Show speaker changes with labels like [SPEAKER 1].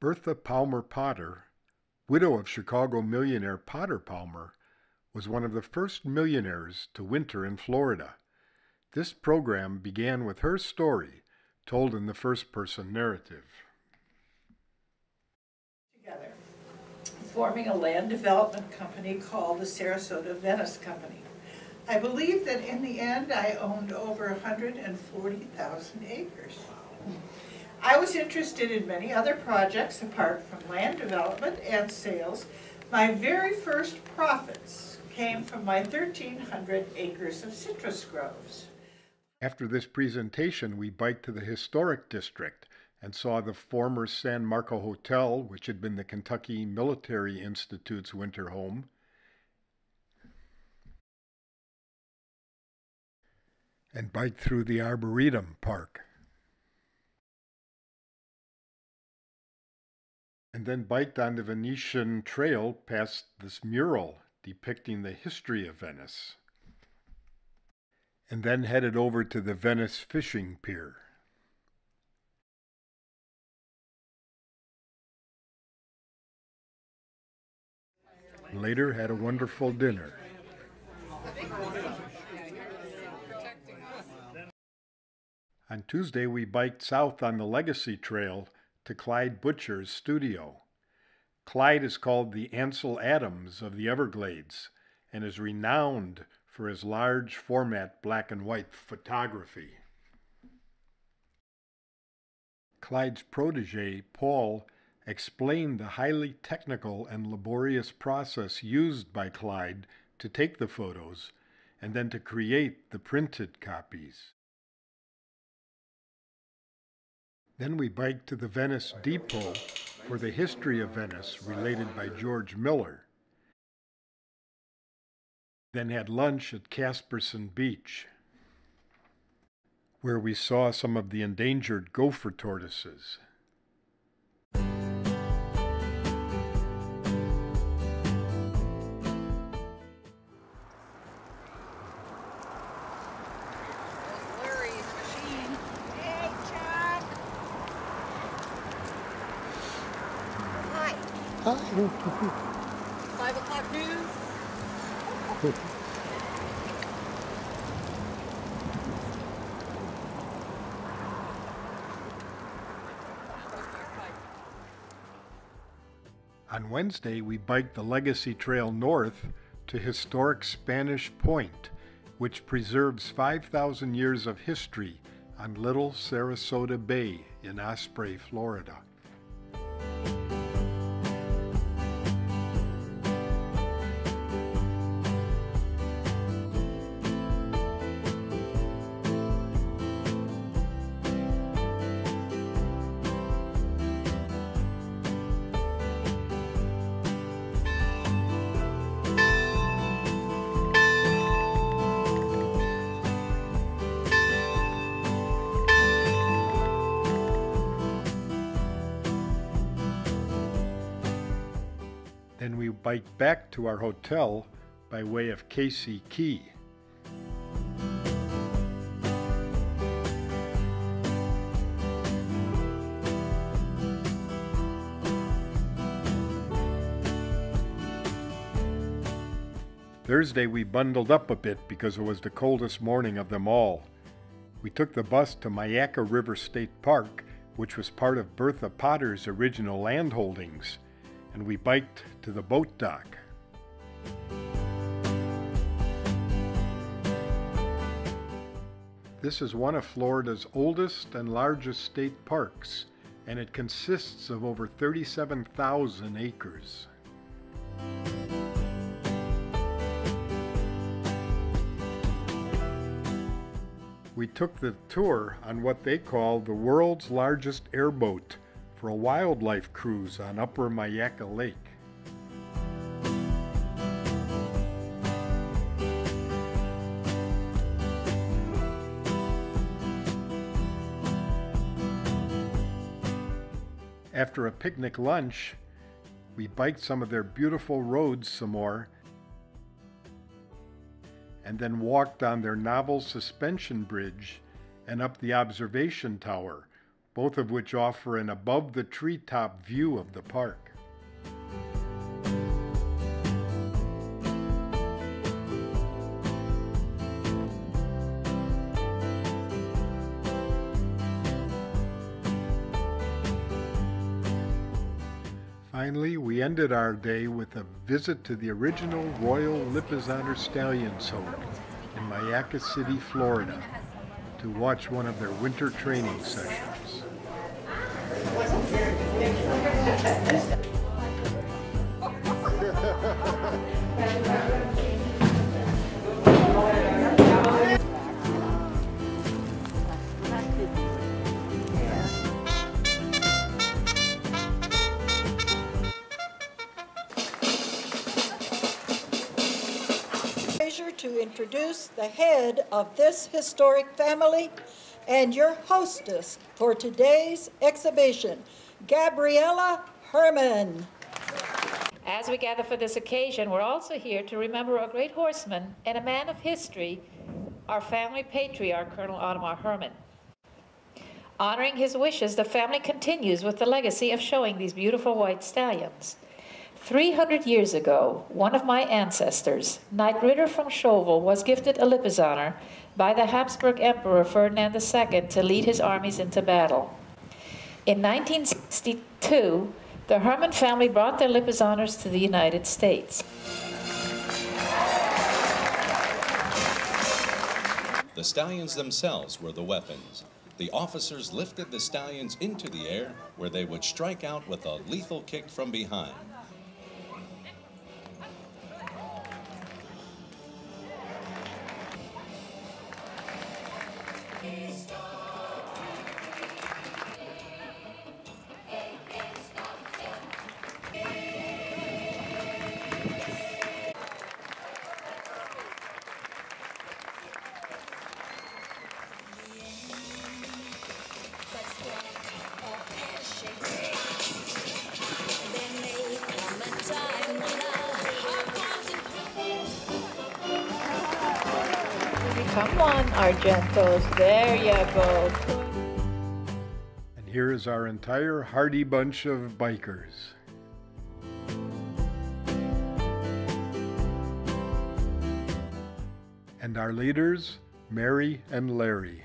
[SPEAKER 1] Bertha Palmer Potter, widow of Chicago millionaire Potter Palmer, was one of the first millionaires to winter in Florida. This program began with her story, told in the first-person narrative.
[SPEAKER 2] Together, forming a land development company called the Sarasota Venice Company. I believe that in the end I owned over 140,000 acres. I was interested in many other projects apart from land development and sales. My very first profits came from my 1,300 acres of citrus groves.
[SPEAKER 1] After this presentation, we biked to the historic district and saw the former San Marco Hotel, which had been the Kentucky Military Institute's winter home, and biked through the Arboretum Park. And then biked on the Venetian Trail past this mural depicting the history of Venice. And then headed over to the Venice Fishing Pier. Later had a wonderful dinner. On Tuesday, we biked south on the Legacy Trail to Clyde Butcher's studio. Clyde is called the Ansel Adams of the Everglades and is renowned for his large format black and white photography. Clyde's protege, Paul, explained the highly technical and laborious process used by Clyde to take the photos and then to create the printed copies. Then we biked to the Venice Depot for the history of Venice related by George Miller. Then had lunch at Caspersen Beach, where we saw some of the endangered gopher tortoises.
[SPEAKER 3] Hi. 5 o'clock news.
[SPEAKER 1] On Wednesday, we biked the Legacy Trail north to historic Spanish Point, which preserves 5,000 years of history on Little Sarasota Bay in Osprey, Florida. Then we biked back to our hotel by way of Casey Key. Thursday we bundled up a bit because it was the coldest morning of them all. We took the bus to Myakka River State Park, which was part of Bertha Potter's original land holdings, and we biked to the boat dock. This is one of Florida's oldest and largest state parks, and it consists of over 37,000 acres. We took the tour on what they call the world's largest airboat for a wildlife cruise on Upper Myakka Lake. After a picnic lunch, we biked some of their beautiful roads some more, and then walked on their novel suspension bridge and up the observation tower, both of which offer an above-the-treetop view of the park. Finally, we ended our day with a visit to the original Royal Lippizzan Stallions home in Myakka City, Florida, to watch one of their winter training sessions.
[SPEAKER 4] To introduce the head of this historic family and your hostess for today's exhibition, Gabriella Herrmann.
[SPEAKER 5] As we gather for this occasion, we're also here to remember a great horseman and a man of history, our family patriarch, Colonel Audemars Herrmann. Honoring his wishes, the family continues with the legacy of showing these beautiful white stallions. 300 years ago, one of my ancestors, Knight Ritter from Chauvel, was gifted a Lippizzan by the Habsburg Emperor Ferdinand II to lead his armies into battle. In 1962, the Herrmann family brought their Lippizzaners to the United States.
[SPEAKER 6] The stallions themselves were the weapons. The officers lifted the stallions into the air, where they would strike out with a lethal kick from behind.
[SPEAKER 5] Come on, Argentos, there you go.
[SPEAKER 1] And here is our entire hardy bunch of bikers. And our leaders, Mary and Larry.